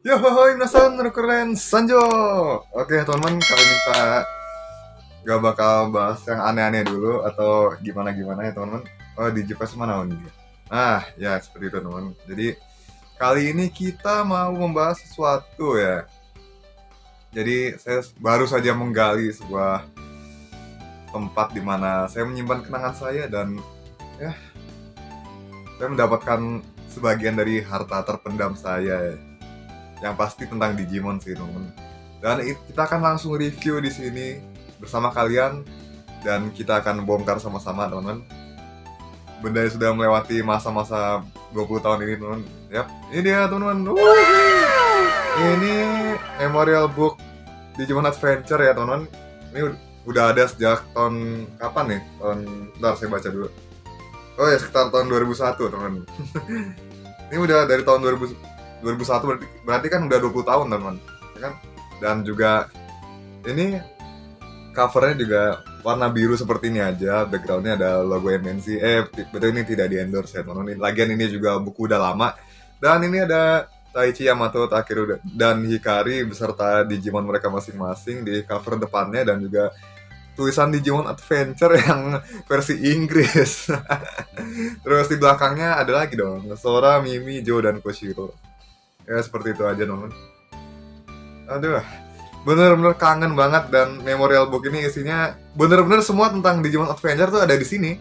Yohoy, minasan, keren, Sanjo. Oke, teman-teman, kali ini kita gak bakal bahas yang aneh-aneh dulu atau gimana-gimana ya, teman-teman. Oh, di Jepang mana nih? Nah, ya seperti itu, teman. Jadi, kali ini kita mau membahas sesuatu ya. Jadi, saya baru saja menggali sebuah tempat di mana saya menyimpan kenangan saya dan ya, saya mendapatkan sebagian dari harta terpendam saya ya. Yang pasti tentang Digimon sih, teman. Dan kita akan langsung review di sini bersama kalian dan kita akan bongkar sama-sama, teman-teman. Benda yang sudah melewati masa-masa 20 tahun ini, teman. Yap, ini dia, teman-teman. Ini memorial book Digimon Adventure ya, teman-teman. Ini udah ada sejak tahun kapan nih? Bentar saya baca dulu. Oh ya, sekitar tahun 2001, teman-teman. Ini udah dari tahun 2001, berarti kan udah 20 tahun, teman-teman. Ya kan? Dan juga ini covernya juga warna biru seperti ini aja, backgroundnya ada logo MNC. Betul, ini tidak di endorse ya, teman-teman. Lagian ini juga buku udah lama. Dan ini ada Taichi Yamato, Takeru dan Hikari beserta Digimon mereka masing-masing di cover depannya, dan juga tulisan Digimon Adventure yang versi Inggris. Terus di belakangnya ada lagi dong, Sora, Mimi, Joe, dan Koshiro. Ya seperti itu aja, teman. Aduh, bener-bener kangen banget. Dan memorial book ini isinya bener-bener semua tentang Digimon Adventure tuh ada di sini.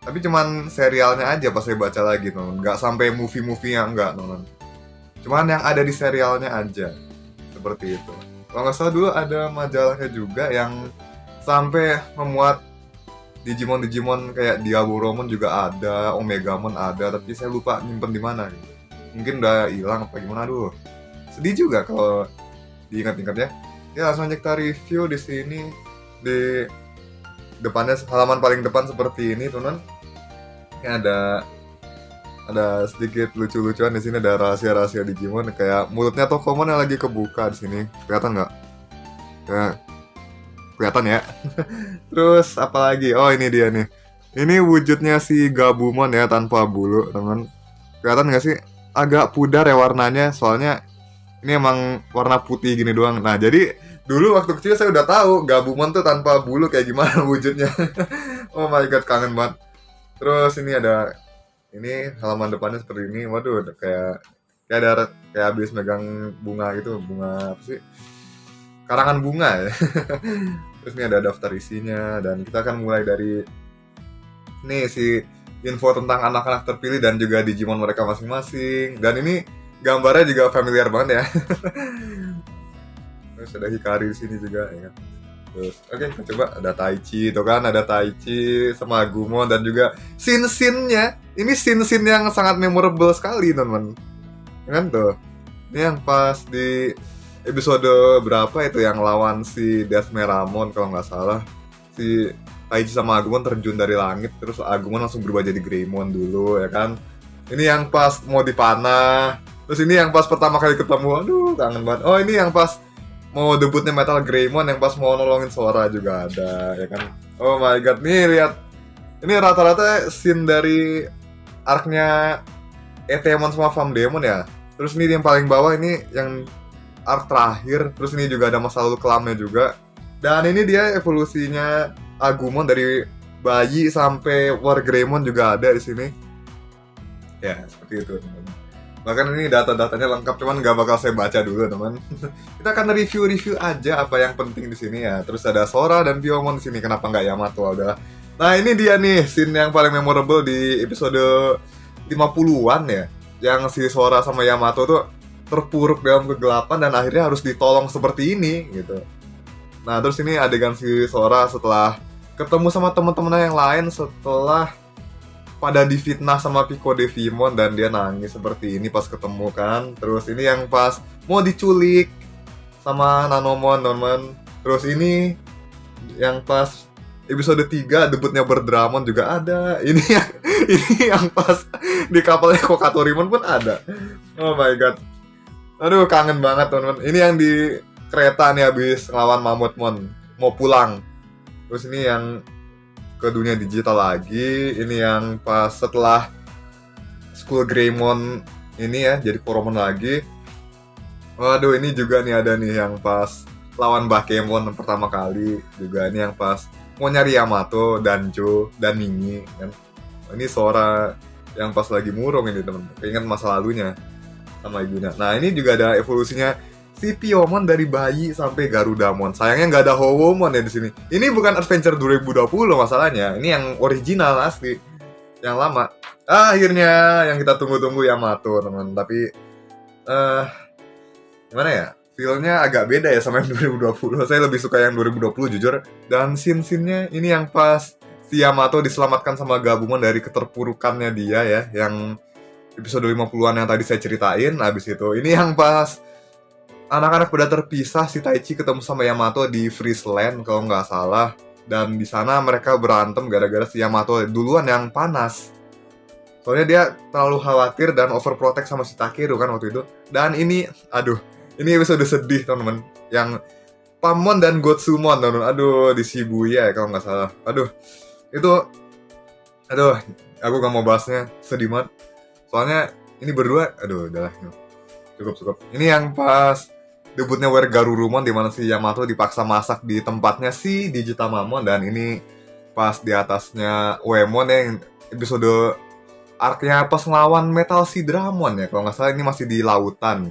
Tapi cuman serialnya aja pas saya baca lagi, teman. Nggak sampai movie-movie yang enggak, teman. Cuman yang ada di serialnya aja. Seperti itu. Kalau nggak salah dulu ada majalahnya juga yang sampai memuat Digimon kayak Diaboromon juga ada, Omegamon ada, tapi saya lupa nyimpen di mana gitu. Mungkin udah hilang apa gimana, aduh. Sedih juga kalau diingat-ingat ya. Ya langsung aja kita review di sini. Di depannya, halaman paling depan seperti ini, teman. Ini ada sedikit lucu-lucuan di sini, ada rahasia-rahasia Digimon kayak mulutnya Tokomon yang lagi kebuka di sini. Kelihatan nggak? Ya, kelihatan ya. Terus apalagi? Oh, ini dia nih. Ini wujudnya si Gabumon ya, tanpa bulu, teman. Kelihatan nggak sih? Agak pudar ya warnanya, soalnya ini emang warna putih gini doang. Nah, jadi dulu waktu kecil saya udah tahu Gabumon tuh tanpa bulu kayak gimana wujudnya. Oh my god, kangen banget. Terus ini ada, ini halaman depannya seperti ini. Waduh, kayak ada kayak habis megang bunga gitu, bunga apa sih? Karangan bunga ya. Terus ini ada daftar isinya, dan kita akan mulai dari nih si info tentang anak-anak terpilih dan juga Digimon mereka masing-masing. Dan ini gambarnya juga familiar banget ya. Terus ada Hikari di sini juga ya kan. Terus oke, kita coba ada Taichi itu kan, ada Taichi sama Agumon, dan juga scene-scene-nya. Ini scene-scene yang sangat memorable sekali, teman-teman. Ya kan tuh. Ini yang pas di episode berapa itu yang lawan si Desmeramon kalau nggak salah. Si Taichi sama Agumon terjun dari langit, terus Agumon langsung berubah jadi Greymon dulu ya kan. Ini yang pas mau dipanah. Terus ini yang pas pertama kali ketemu, aduh kangen banget. Oh, ini yang pas mau debutnya Metal Greymon, yang pas mau nolongin Sora juga ada ya kan. Oh my god, nih lihat. Ini rata-rata scene dari arc-nya Etemon sama Famdemon ya. Terus ini yang paling bawah, ini yang arc terakhir. Terus ini juga ada masa lalu kelamnya juga. Dan ini dia evolusinya Agumon dari bayi sampai War Greymon juga ada di sini. Ya, seperti itu, teman. Bahkan ini data-datanya lengkap, cuman nggak bakal saya baca dulu, teman. Kita akan review-review aja apa yang penting di sini ya. Terus ada Sora dan Biyomon di sini. Kenapa nggak Yamato udah? Nah, ini dia nih scene yang paling memorable di episode 50-an ya. Yang si Sora sama Yamato tuh terpuruk dalam kegelapan dan akhirnya harus ditolong seperti ini gitu. Nah, terus ini adegan si Sora setelah ketemu sama teman-temannya yang lain setelah pada difitnah sama Pico Devimon, dan dia nangis seperti ini pas ketemu kan. Terus ini yang pas mau diculik sama Nanomon, teman. Terus ini yang pas episode 3 debutnya Berdramon juga ada. Ini yang pas di kapalnya Kokatorimon pun ada. Oh my god. Aduh, kangen banget, teman-teman. Ini yang di kereta nih habis ngelawan Mamutmon mau pulang. Terus ini yang ke dunia digital lagi. Ini yang pas setelah School Greymon ini ya jadi Koromon lagi. Waduh, ini juga nih ada nih yang pas lawan Bakemon pertama kali. Juga ini yang pas mau nyari Yamato, Danjo, dan Nini kan. Ini Sora yang pas lagi murung ini teman. Ingat masa lalunya sama ibunya. Nah ini juga ada evolusinya si Piomon dari bayi sampai Garudamon. Sayangnya nggak ada Howomon ya di sini. Ini bukan Adventure 2020 masalahnya. Ini yang original asli, yang lama. Akhirnya yang kita tunggu-tunggu Yamato teman. Tapi gimana ya? Feelnya agak beda ya sama yang 2020. Saya lebih suka yang 2020 jujur. Dan scene-scene-nya ini yang pas si Yamato diselamatkan sama gabungan dari keterpurukannya dia ya, yang episode 50-an yang tadi saya ceritain. Habis itu ini yang pas anak-anak pada terpisah, si Taichi ketemu sama Yamato di Friesland kalau nggak salah. Dan di sana mereka berantem gara-gara si Yamato duluan yang panas. Soalnya dia terlalu khawatir dan overprotect sama si Takeru kan waktu itu. Dan ini, aduh, ini episode sedih teman-teman. Yang Pamon dan Gotsumon teman-teman. Aduh, di Shibuya ya kalau nggak salah. Aduh, itu, aku gak mau bahasnya, sedih banget. Soalnya ini berdua, aduh, udahlah, cukup. Ini yang pas debutnya Garurumon di mana si Yamato dipaksa masak di tempatnya si Digitamamon, dan ini pas di atasnya Uemon yang episode arc-nya pas ngelawan Metal Sidramon ya kalau nggak salah, ini masih di lautan.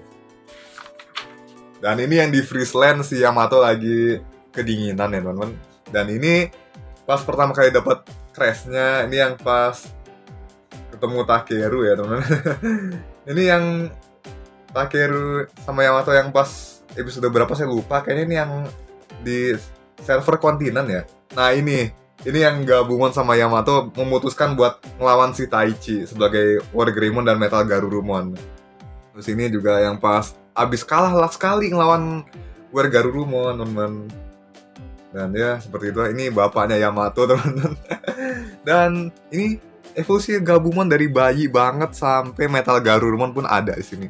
Dan ini yang di Friesland si Yamato lagi kedinginan ya teman-teman. Dan ini pas pertama kali dapat crash-nya, ini yang pas ketemu Takeru ya teman-teman. Ini yang Takeru sama Yamato yang pas episode berapa saya lupa, kayaknya ini yang di server kontinen ya. Nah ini yang gabungan sama Yamato memutuskan buat ngelawan si Taichi sebagai Wargreymon dan Metal Garurumon. Terus ini juga yang pas abis kalah last sekali ngelawan Garurumon teman-teman. Dan ya seperti itu, ini bapaknya Yamato teman-teman. Dan ini evolusi gabungan dari bayi banget sampai Metal Garurumon pun ada di sini.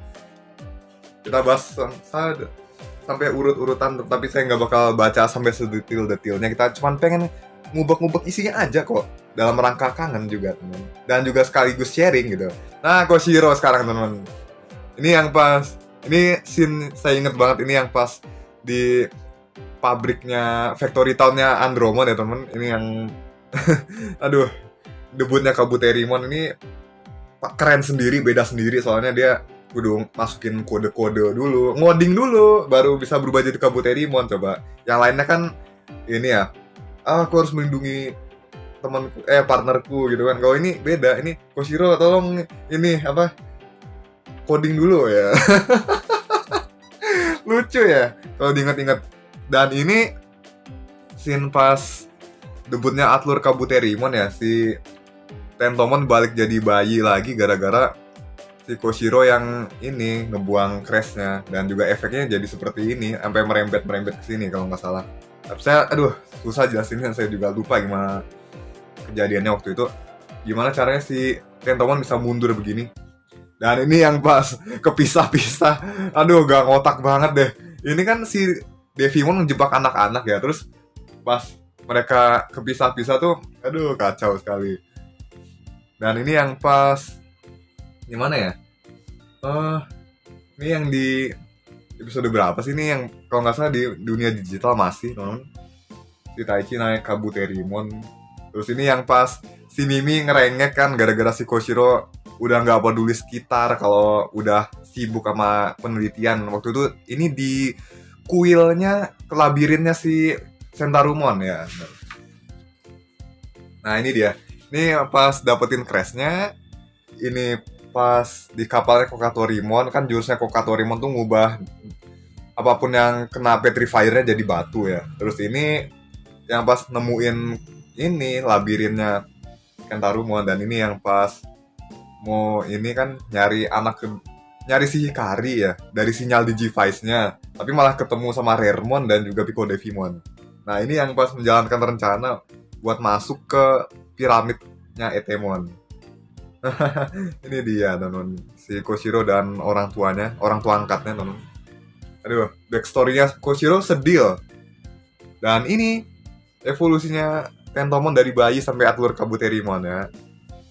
Kita bahas sampai urut-urutan, tapi saya nggak bakal baca sampai sedetail-detailnya. Kita cuma pengen ngubek-ngubek isinya aja kok, dalam rangka kangen juga teman, dan juga sekaligus sharing gitu. Nah, Koshiro sekarang teman. Ini yang pas, ini scene saya inget banget, ini yang pas di pabriknya Factory Town-nya Andromon ya teman. Ini yang aduh, debutnya Kabuterimon ini keren sendiri, beda sendiri, soalnya dia kudu masukin kode-kode dulu, ngoding dulu, baru bisa berubah jadi Kabuterimon. Coba yang lainnya kan ini ya, aku harus melindungi temanku, partnerku gitu kan. Kalau ini beda, ini Koshiro tolong ini apa, coding dulu ya. Lucu ya kalau diingat-ingat. Dan ini scene pas debutnya Atlur Kabuterimon ya, si Tentomon balik jadi bayi lagi gara-gara si Koshiro yang ini ngebuang crashnya, dan juga efeknya jadi seperti ini sampai merembet ke sini kalau nggak salah. Tapi saya susah jelasinnya, saya juga lupa gimana kejadiannya waktu itu. Gimana caranya si Tentomon bisa mundur begini. Dan ini yang pas kepisah-pisah. Aduh, gak ngotak banget deh. Ini kan si Devimon menjebak anak-anak ya. Terus pas mereka kepisah-pisah tuh, aduh kacau sekali. Dan ini yang pas gimana ya? Ini yang di episode berapa sih, ini yang kalau nggak salah di dunia digital masih teman, si Taichi naik Kabuterimon. Terus ini yang pas si Mimi ngerengek kan gara-gara si Koshiro udah nggak peduli sekitar kalau udah sibuk sama penelitian. Waktu itu ini di kuilnya, labirinnya si Sentarumon ya. Nah ini dia, ini pas dapetin crashnya, ini pas di kapalnya Kokatorimon kan, jurusnya Kokatorimon tuh ngubah apapun yang kena petrifiernya jadi batu ya. Terus ini yang pas nemuin ini labirinnya Kentarumon, dan ini yang pas mau ini kan nyari si Hikari ya dari sinyal Digivice-nya, tapi malah ketemu sama Raremon dan juga Pico Devimon. Nah ini yang pas menjalankan rencana buat masuk ke piramidnya Etemon. Ini dia teman, si Koshiro dan orang tua angkatnya teman. Aduh, backstory-nya Koshiro sedih. Dan ini evolusinya Tentomon dari bayi sampai Atlur Kabuterimon ya.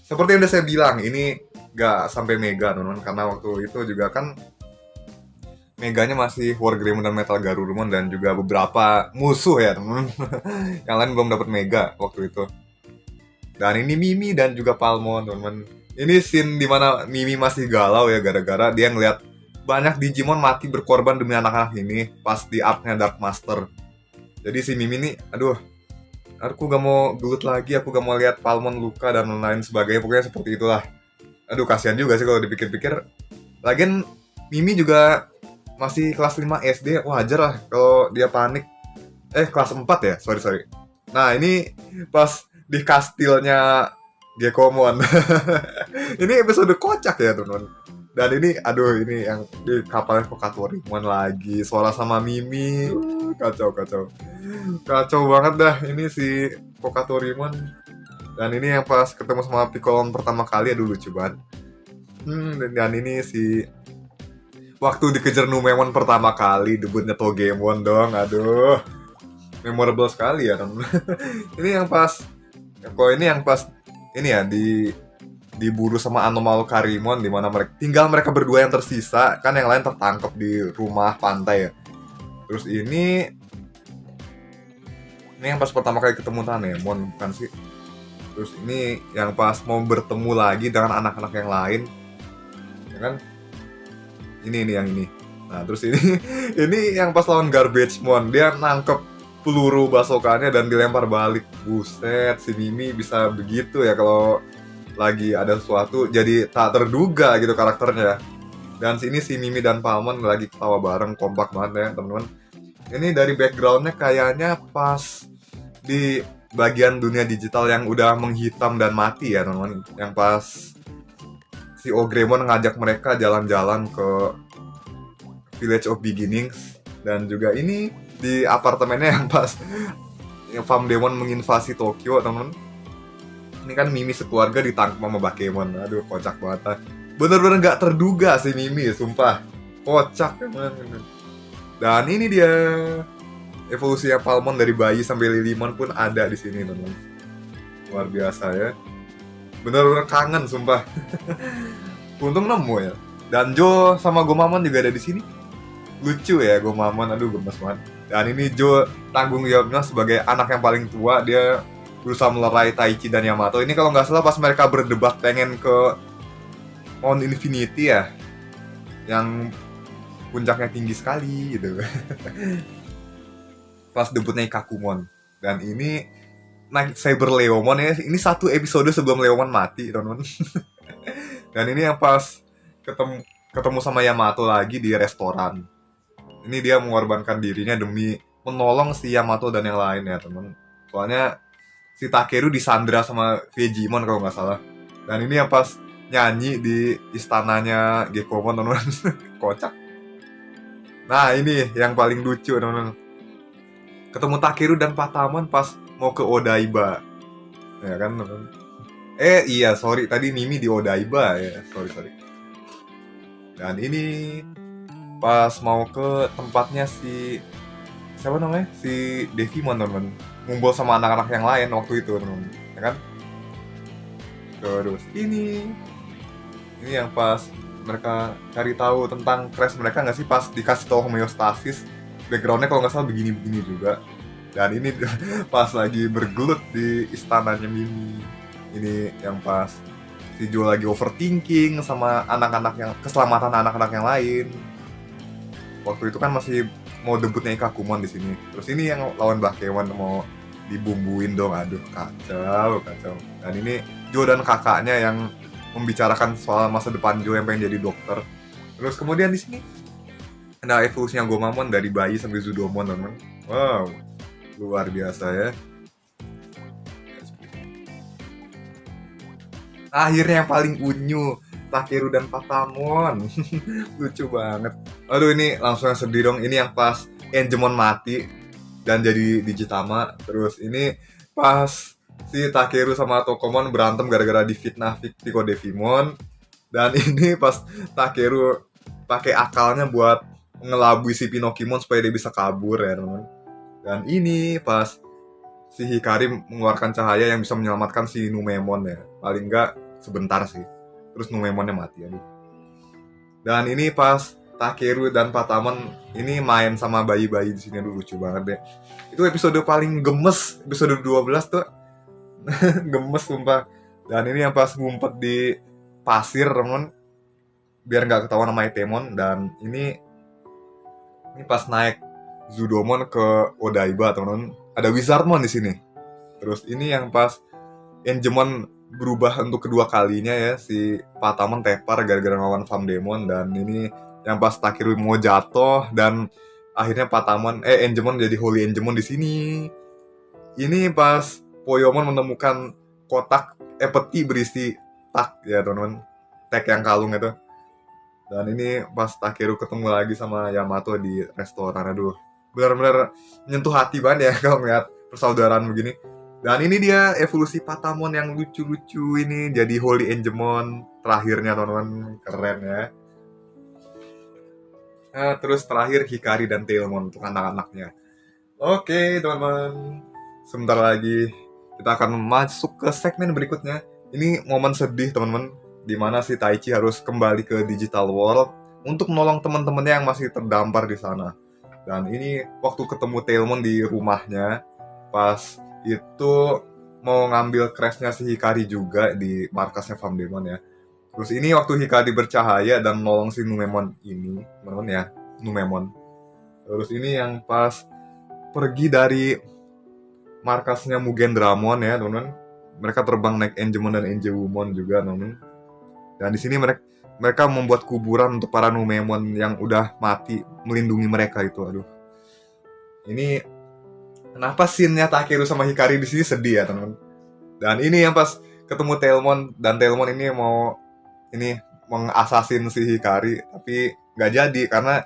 Seperti yang udah saya bilang, ini gak sampai mega teman, karena waktu itu juga kan Meganya masih Wargreymon dan Metal Garurumon dan juga beberapa musuh ya teman. Yang lain belum dapat Mega waktu itu. Dan ini Mimi dan juga Palmon teman. Ini scene dimana Mimi masih galau ya gara-gara dia ngeliat banyak Digimon mati berkorban demi anak-anak ini pas di arc-nya Dark Master. Jadi si Mimi nih, aduh, aku gak mau gelut lagi, aku gak mau lihat Palmon luka dan lain sebagainya, pokoknya seperti itulah. Aduh, kasihan juga sih kalau dipikir-pikir. Lagian Mimi juga masih kelas 5 SD, wajar lah kalau dia panik. Kelas 4 ya, sorry. Nah, ini pas di kastilnya Gekomon. Ini episode kocak ya, teman-teman. Dan ini, aduh, ini yang di kapalnya Pokatorimon lagi, Sora sama Mimi, kacau. Kacau banget dah ini si Pokatorimon. Dan ini yang pas ketemu sama Piccolon pertama kali, aduh lucu banget. Dan ini si waktu dikejar Numemon pertama kali, debutnya Togemon dong, aduh. Memorable sekali ya, teman. Ini yang pas, ini ya diburu sama Anomalu Karimon, di mana tinggal mereka berdua yang tersisa, kan yang lain tertangkap di rumah pantai ya. Terus ini yang pas pertama kali ketemu Tanemon bukan sih? Terus ini yang pas mau bertemu lagi dengan anak-anak yang lain, ya kan? Ini yang ini. Nah terus ini ini yang pas lawan Garbagemon, dia nangkep peluru basokannya dan dilempar balik. Buset, si Mimi bisa begitu ya kalau lagi ada sesuatu, jadi tak terduga gitu karakternya. Dan sini si Mimi dan Palmon lagi ketawa bareng, kompak banget ya teman-teman. Ini dari backgroundnya kayaknya pas di bagian dunia digital yang udah menghitam dan mati ya teman-teman. Yang pas si Ogremon ngajak mereka jalan-jalan ke Village of Beginnings. Dan juga ini di apartemennya yang pas Farm Demon menginvasi Tokyo teman-teman. Ini kan Mimi sekeluarga ditangkap sama Bakemon. Aduh, kocak banget. Bener-bener gak terduga sih Mimi, sumpah. Kocak emang. Dan ini dia evolusinya Palmon dari bayi sampai Lilimon pun ada di sini, teman. Luar biasa ya. Bener-bener kangen, sumpah. Untung nemu ya. Dan Jo sama Gomamon juga ada di sini. Lucu ya Gomamon, aduh gemes banget. Dan ini Jo tanggung jawabnya sebagai anak yang paling tua, dia berusaha melerai Taichi dan Yamato. Ini kalau nggak salah pas mereka berdebat pengen ke Mount Infinity ya, yang puncaknya tinggi sekali gitu. Pas debutnya Kakumon. Dan ini Night Saber Leomon ya, ini satu episode sebelum Leomon mati teman-teman. Dan ini yang pas ketemu sama Yamato lagi di restoran. Ini dia mengorbankan dirinya demi menolong si Yamato dan yang lain ya teman. Soalnya si Takeru disandra sama Vegemon kalau nggak salah. Dan ini yang pas nyanyi di istananya Gekomon teman-teman. Kocak. Nah ini yang paling lucu teman-teman. Ketemu Takeru dan Patamon pas mau ke Odaiba. Ya kan teman-teman. Iya sorry tadi Mimi di Odaiba ya. Sorry. Dan ini pas mau ke tempatnya si siapa namanya? Si Devimon teman-teman. Ngumpul sama anak-anak yang lain waktu itu teman-teman. Ya kan? Terus ini yang pas mereka cari tahu tentang crash mereka nggak sih, pas dikasih tahu homeostasis, backgroundnya kalau nggak salah begini juga. Dan ini pas lagi bergelut di istananya Mimi, ini yang pas si Jo lagi overthinking sama anak-anak yang keselamatan anak-anak yang lain. Waktu itu kan masih mau debutnya Ikakumon di sini. Terus ini yang lawan Bakemon mau dibumbuin dong, aduh kacau. Dan ini Jo dan kakaknya yang membicarakan soal masa depan Jo yang pengen jadi dokter. Terus kemudian di sini ada evolusinya Gomamon dari bayi sampai Zudomon teman. Wow, luar biasa ya. Akhirnya yang paling unyu, Takeru dan Patamon. Lucu banget. Aduh ini langsung sedih dong. Ini yang pas Enjemon mati dan jadi Digitama. Terus ini pas si Takeru sama Tokomon berantem gara-gara difitnah Pico Devimon. Dan ini pas Takeru pakai akalnya buat ngelabui si Pinokimon supaya dia bisa kabur ya teman. Dan ini pas si Hikari mengeluarkan cahaya yang bisa menyelamatkan si Numemon ya. Paling enggak sebentar sih. Terus Numemonnya mati. Aduh. Dan ini pas Takeru dan Patamon ini main sama bayi-bayi di sini, lucu banget deh. Itu episode paling gemes, episode 12 tuh. Gemes sumpah. Dan ini yang pas ngumpet di pasir, temen, biar nggak ketahuan sama Itemon. Dan ini pas naik Zudomon ke Odaiba, temen, ada Wizardmon di sini. Terus ini yang pas Enjemon berubah untuk kedua kalinya ya, si Patamon tepar gara-gara ngelawan Famdemon. Dan ini yang pas Takeru mau jatuh dan akhirnya Enjemon jadi Holy Enjemon di sini. Ini pas Poyomon menemukan kotak peti berisi tak ya teman-teman, tag yang kalung itu. Dan ini pas Takeru ketemu lagi sama Yamato di restoran, aduh benar-benar menyentuh hati banget ya kalau ngeliat persaudaraan begini. Dan ini dia evolusi Patamon yang lucu-lucu ini jadi Holy Enjemon terakhirnya, teman-teman, keren ya. Nah, terus terakhir Hikari dan Tailmon untuk anak-anaknya. Oke teman-teman, sebentar lagi kita akan masuk ke segmen berikutnya. Ini momen sedih teman-teman, dimana si Taichi harus kembali ke digital world untuk menolong teman-temannya yang masih terdampar di sana. Dan ini waktu ketemu Tailmon di rumahnya, pas itu mau ngambil crashnya si Hikari juga di markasnya Famdemon ya. Terus ini waktu Hikari bercahaya dan nolong si Numemon ini, teman-teman ya, Numemon. Terus ini yang pas pergi dari markasnya Mugen Dramon ya, teman-teman. Mereka terbang naik Enjemon dan Enjewumon juga, teman-teman. Dan di sini mereka membuat kuburan untuk para Numemon yang udah mati, melindungi mereka itu. Aduh. Ini kenapa scene-nya Takeru sama Hikari di sini sedih ya, teman-teman. Dan ini yang pas ketemu Tailmon, dan Tailmon ini mau mengasasin si Hikari, tapi nggak jadi karena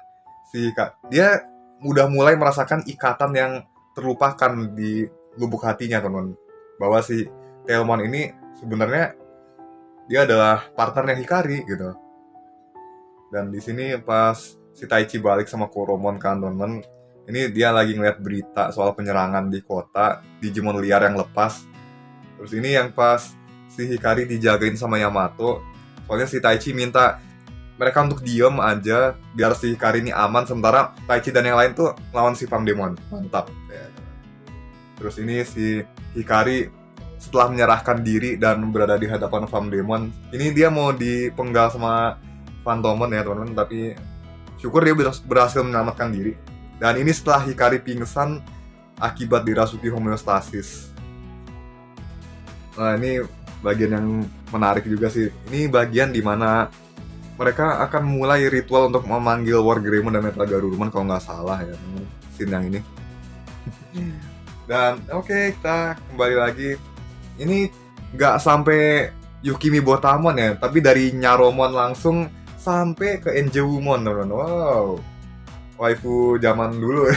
dia udah mulai merasakan ikatan yang terlupakan di lubuk hatinya, teman-teman. Bahwa si Tailmon ini sebenarnya dia adalah partnernya Hikari gitu. Dan di sini pas si Taichi balik sama Koromon kan, teman-teman. Ini dia lagi ngeliat berita soal penyerangan di kota, Digimon liar yang lepas. Terus ini yang pas si Hikari dijagain sama Yamato. Soalnya si Taichi minta mereka untuk diem aja biar si Hikari ini aman, sementara Taichi dan yang lain tuh lawan si Famdemon. Mantap. Terus ini si Hikari setelah menyerahkan diri dan berada di hadapan Famdemon, ini dia mau dipenggal sama Phantomon ya teman-teman, tapi syukur dia berhasil menyelamatkan diri. Dan ini setelah Hikari pingsan akibat dirasuki homeostasis. Nah, ini bagian yang menarik juga sih. Ini bagian dimana mereka akan mulai ritual untuk memanggil Wargreymon dan Metagarurumon kalau nggak salah ya, scene yang ini. Dan oke, kita kembali lagi. Ini nggak sampai Yukimi Botamon ya, tapi dari Nyaromon langsung sampai ke Enjewumon, teman-teman. Wow, waifu zaman dulu.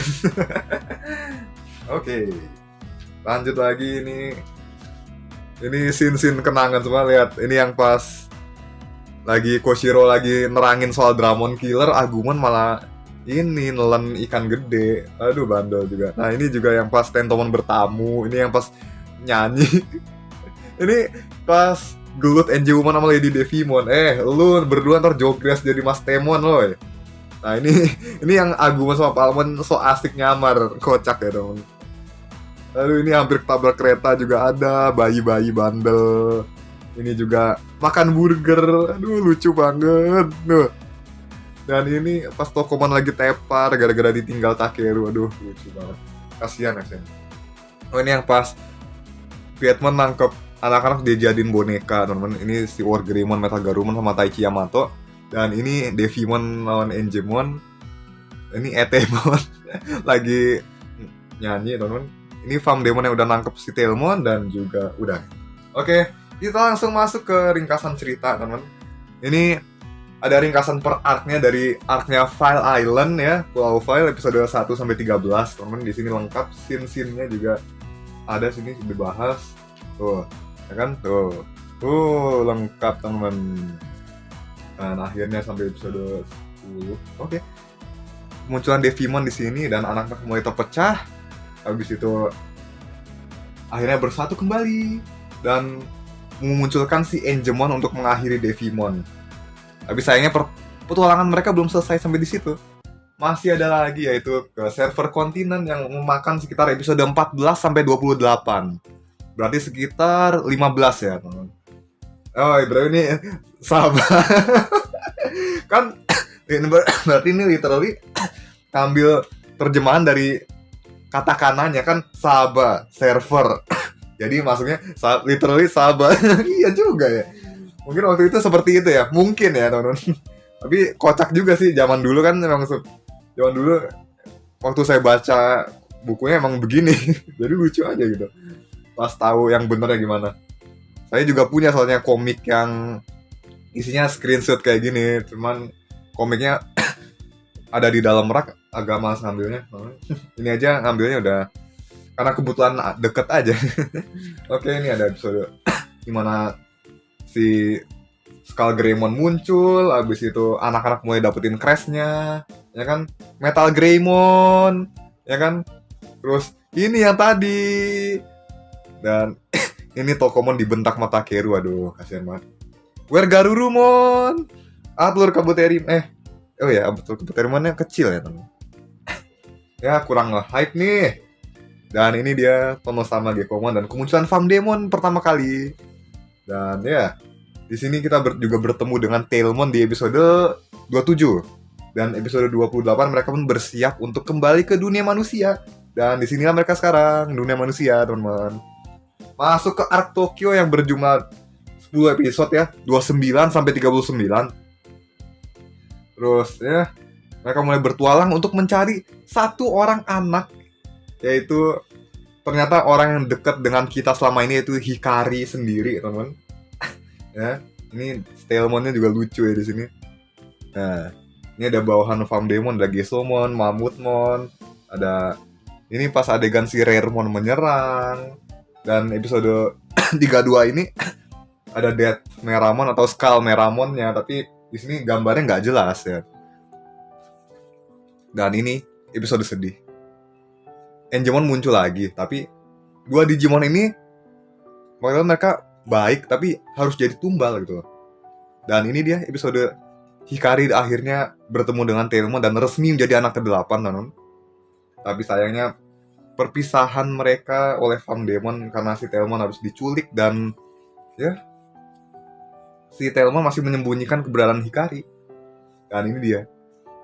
Oke, lanjut lagi ini scene kenangan semua. Lihat, ini yang pas lagi Koshiro lagi nerangin soal Dramon Killer, Agumon malah ini nelen ikan gede. Aduh, bandel juga. Nah, ini juga yang pas Tentomon bertamu, ini yang pas nyanyi. Ini pas gelut Enjewumon sama Lady Devimon. Lu berdua ntar jogres jadi Mas Temon loh. Nah, ini yang Agumon sama Palmon so asik nyamar, kocak ya teman. Lalu ini hampir ketabrak kereta juga ada, bayi-bayi bandel. Ini juga makan burger, aduh lucu banget. Nuh. Dan ini pas Tokomon lagi tepar gara-gara ditinggal Takeru, aduh lucu banget. Kasihan. Oh, ini yang pas Vietman nangkep anak-anak dia jadiin boneka, teman-teman. Ini si Wargreymon, Metagarurumon sama Taichi Yamato. Dan ini Devimon lawan Enjemon. Ini Etemon lagi nyanyi, teman-teman. Ini Famdemon yang udah nangkep si Tailmon dan juga udah. Oke, kita langsung masuk ke ringkasan cerita, teman-teman. Ini ada ringkasan per arc-nya dari arc-nya File Island ya, Pulau File episode 1 sampai 13, teman-teman. Di sini lengkap, scene-scene-nya juga ada sini dibahas. Tuh, ya kan? Tuh, lengkap, teman-teman. Dan akhirnya sampai episode 10. Oke. Munculan Devimon di sini dan anak-anak mulai terpecah. Habis itu akhirnya bersatu kembali dan memunculkan si Enjemon untuk mengakhiri Devimon. Tapi sayangnya petualangan mereka belum selesai sampai di situ. Masih ada lagi, yaitu ke server kontinen yang memakan sekitar episode 14 sampai 28. Berarti sekitar 15 ya, teman-teman. Oh, berarti ini sabar. Kan ini berarti ini literally ambil terjemahan dari kata kanannya kan, Saba, server. Jadi maksudnya literally Saba. Iya juga ya. Mungkin waktu itu seperti itu ya. Mungkin ya, teman-teman. Tapi kocak juga sih, zaman dulu kan memang zaman dulu waktu saya baca bukunya emang begini. Jadi lucu aja gitu. Pas tahu yang benernya gimana. Saya juga punya soalnya komik yang isinya screenshot kayak gini, cuman komiknya ada di dalam rak, agak malas ngambilnya. Ini aja ngambilnya udah karena kebetulan deket aja. Oke, ini ada episode dimana si Skull Greymon muncul, abis itu anak-anak mulai dapetin crashnya, ya kan, Metal Greymon, ya kan, terus ini yang tadi, dan ini Tokomon dibentak mata Keru, aduh kasihan banget. Where Garurumon, Atlur Kabuterimon, oh ya, betul Kabuterimonnya kecil ya teman. Ya kurang lah hype nih. Dan ini dia Tonosama Gekomon dan kemunculan Famdemon pertama kali. Dan ya, di sini kita juga bertemu dengan Tailmon di episode 27. Dan episode 28 mereka pun bersiap untuk kembali ke dunia manusia. Dan disinilah mereka sekarang, dunia manusia teman-teman. Masuk ke arc Tokyo yang berjumlah 10 episode ya, 29 sampai 39. Terus ya, mereka mulai bertualang untuk mencari satu orang anak, yaitu ternyata orang yang dekat dengan kita selama ini, yaitu Hikari sendiri, teman-teman. Ya, ini Tailmonnya juga lucu ya di sini. Nah, ini ada bawahan Famdemon, ada Gesomon, Mamutmon, ada ini pas adegan si Raremon menyerang. Dan episode 32 ini ada Death Meramon atau Skull Meramonnya, tapi di sini gambarnya nggak jelas ya. Dan ini episode sedih. Enjemon muncul lagi, tapi dua Digimon ini mereka baik tapi harus jadi tumbal gitu. Dan ini dia episode Hikari akhirnya bertemu dengan Tailmon dan resmi menjadi anak ke-8, teman-teman. Tapi sayangnya perpisahan mereka oleh Famdemon karena si Tailmon harus diculik dan ya si Tailmon masih menyembunyikan keberadaan Hikari. Dan ini dia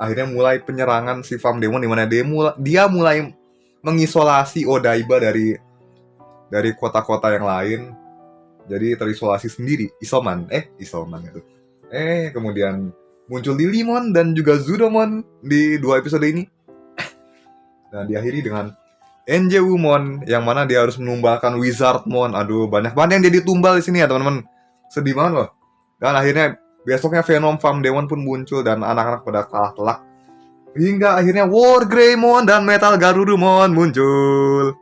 akhirnya mulai penyerangan si Famdemon, di mana dia mulai mengisolasi Odaiba dari kota-kota yang lain. Jadi terisolasi sendiri, isoman itu. Kemudian muncul Lilimon dan juga Zudomon di 2 episode ini. Dan diakhiri dengan Enjeumon yang mana dia harus menumbalkan Wizardmon. Aduh, banyak banget yang jadi tumbal di sini ya, teman-teman. Sedih banget loh. Dan akhirnya besoknya Venom Famdemon pun muncul dan anak-anak pada kalah telak. Hingga akhirnya War Greymon dan Metal Garurumon muncul.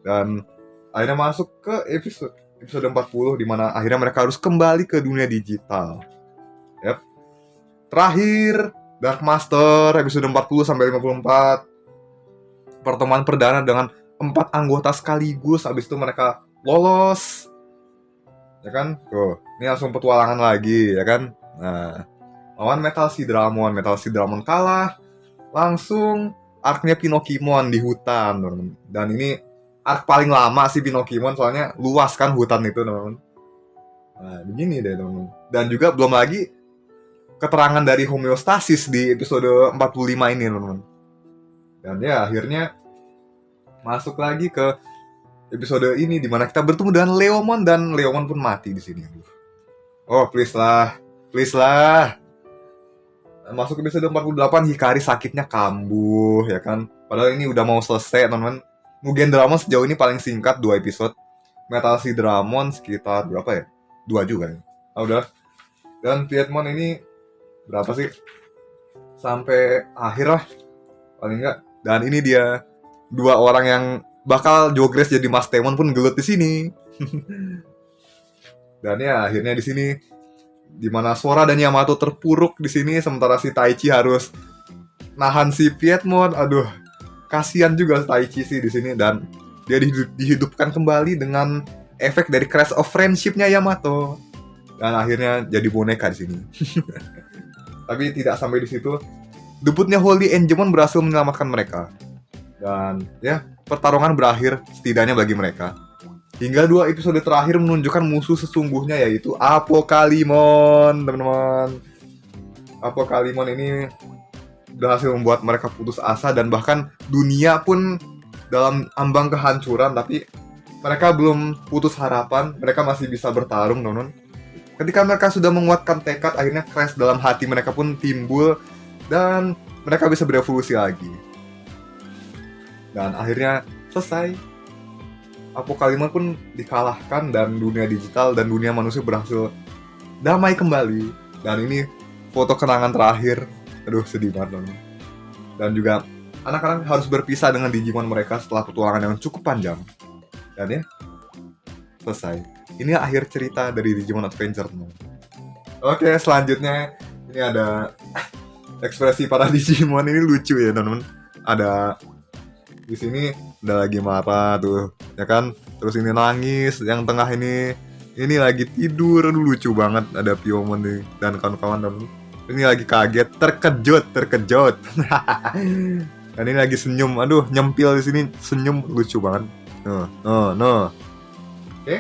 Dan akhirnya masuk ke episode 40 di mana akhirnya mereka harus kembali ke dunia digital. Yep. Terakhir Dark Master episode 40 sampai 54. Pertemuan perdana dengan 4 anggota sekaligus, habis itu mereka lolos. Ya kan? Tuh, ini langsung petualangan lagi, ya kan? Nah, lawan Metal Sidramon kalah. Langsung arc-nya Pinokimon di hutan, teman-teman. Dan ini arc paling lama sih Pinokimon, soalnya luas kan hutan itu, teman-teman. Nah, begini deh, teman-teman. Dan juga belum lagi keterangan dari homeostasis di episode 45 ini, teman-teman. Dan ya akhirnya masuk lagi ke episode ini di mana kita bertemu dengan Leomon dan Leomon pun mati di sini. Oh, please lah. Masuk episode 48, Hikari sakitnya kambuh ya kan. Padahal ini udah mau selesai, teman-teman. Mugen Dramon sejauh ini paling singkat 2 episode. Metal Sidramon sekitar berapa ya? 2 juga ya. Udah. Dan Piedmon ini berapa sih? Sampai akhir lah. Paling enggak. Dan ini dia 2 orang yang bakal jogres jadi Mas Temon pun gelut di sini. Dan ya akhirnya di sini di mana Sora dan Yamato terpuruk di sini, sementara si Taichi harus nahan si Piedmon. Aduh, kasihan juga Taichi sih di sini, dan dia dihidupkan kembali dengan efek dari Crash of Friendship-nya Yamato. Dan akhirnya jadi boneka di sini. Tapi tidak sampai di situ. Debutnya Holy Angemon berhasil menyelamatkan mereka. Dan ya, pertarungan berakhir setidaknya bagi mereka. Hingga 2 episode terakhir menunjukkan musuh sesungguhnya, yaitu Apocalypse, teman-teman. Apocalypse ini berhasil membuat mereka putus asa dan bahkan dunia pun dalam ambang kehancuran, tapi mereka belum putus harapan, mereka masih bisa bertarung, teman-teman. Ketika mereka sudah menguatkan tekad, akhirnya crash dalam hati mereka pun timbul dan mereka bisa berevolusi lagi. Dan akhirnya selesai. Apocalypse pun dikalahkan dan dunia digital dan dunia manusia berhasil damai kembali. Dan ini foto kenangan terakhir. Aduh, sedih banget, teman-teman. Dan juga anak-anak harus berpisah dengan Digimon mereka setelah petualangan yang cukup panjang. Dan ya, selesai. Ini akhir cerita dari Digimon Adventure, teman-teman. Oke, selanjutnya ini ada ekspresi para Digimon ini lucu ya, teman-teman. Ada di sini udah lagi marah tuh, ya kan? Terus ini nangis, yang tengah ini lagi tidur, aduh lucu banget. Ada Piomon nih dan kawan-kawan, teman-teman. Ini lagi kaget, terkejut. Dan ini lagi senyum, aduh nyempil di sini, senyum lucu banget. No. Oke.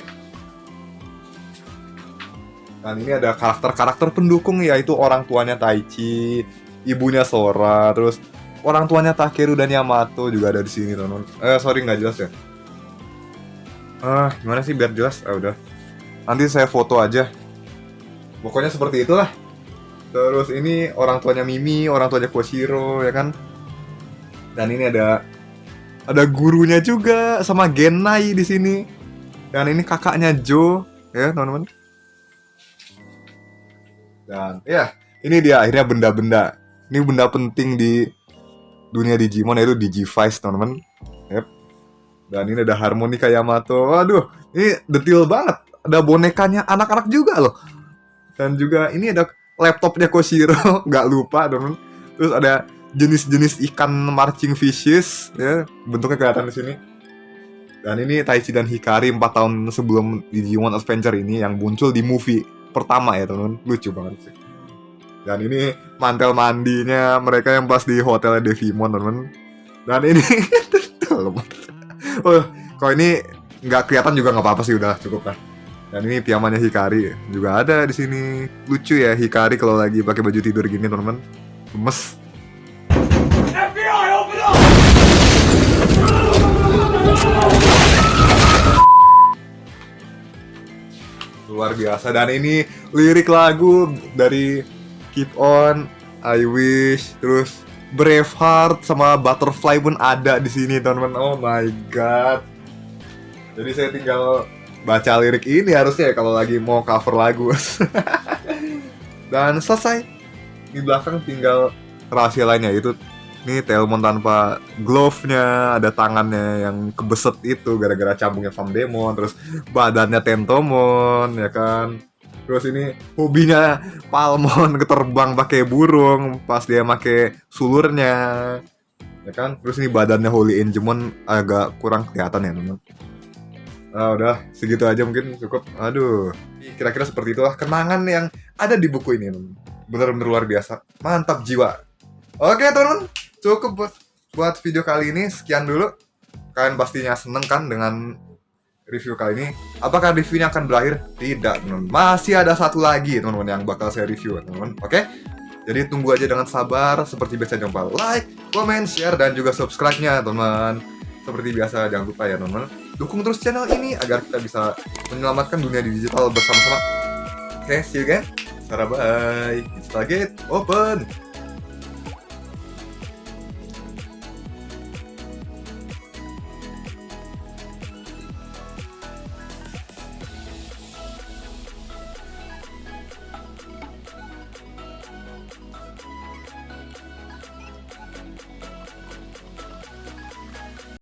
Dan ini ada karakter pendukung, yaitu orang tuanya Taichi, ibunya Sora, terus orang tuanya Takeru dan Yamato juga ada di sini, teman-teman. Sorry nggak jelas ya. Gimana sih biar jelas? Udah. Nanti saya foto aja. Pokoknya seperti itulah. Terus ini orang tuanya Mimi, orang tuanya Koshiro, ya kan? Dan ini ada gurunya juga sama Gennai di sini. Dan ini kakaknya Joe, ya, teman-teman. Dan ya, ini dia akhirnya benda-benda. Ini benda penting di dunia Digimon, yaitu Digivice, teman-teman. Yep. Dan ini ada harmonika Yamato. Waduh, ini detail banget. Ada bonekanya anak-anak juga loh. Dan juga ini ada laptopnya Koshiro, nggak lupa, teman-teman. Terus ada jenis-jenis ikan marching fishes, ya, bentuknya kelihatan di sini. Dan ini Taichi dan Hikari 4 tahun sebelum Digimon Adventure ini yang muncul di movie pertama ya, teman-teman. Lucu banget sih. Dan ini mantel mandinya mereka yang pas di hotelnya Devimon, teman-teman. Dan ini kalau ini nggak kelihatan juga nggak apa-apa sih, udah cukup lah. Dan ini pijamannya Hikari juga ada di sini. Lucu ya Hikari kalau lagi pakai baju tidur gini, teman-teman. Gemes. FBI, open up! Luar biasa. Dan ini lirik lagu dari Keep On, I Wish, terus Braveheart sama Butterfly pun ada di sini, teman-teman. Oh my god. Jadi saya tinggal baca lirik ini harusnya ya kalau lagi mau cover lagu. Dan selesai. Di belakang tinggal rahasia lainnya, itu nih Tailmon tanpa glove-nya, ada tangannya yang kebeset itu gara-gara cambungnya Famdemon, terus badannya Tentomon, ya kan. Terus ini hobinya Palmon keterbang pakai burung pas dia pakai sulurnya, ya kan. Terus ini badannya Holy Angemon agak kurang kelihatan ya, teman. Udah segitu aja mungkin cukup. Aduh, kira-kira seperti itulah kenangan yang ada di buku ini, teman. Bener-bener luar biasa, mantap jiwa. Oke, teman-teman, cukup buat video kali ini. Sekian dulu. Kalian pastinya seneng kan dengan review kali ini? Apakah reviewnya akan berakhir? Tidak, teman-teman. Masih ada satu lagi, teman-teman, yang bakal saya review, teman-teman. Oke? Jadi tunggu aja dengan sabar. Seperti biasa, jangan lupa like, comment, share, dan juga subscribe-nya, teman-teman. Seperti biasa, jangan lupa ya, teman-teman. Dukung terus channel ini agar kita bisa menyelamatkan dunia digital bersama-sama. Oke, see you again. Bye. Stargate open.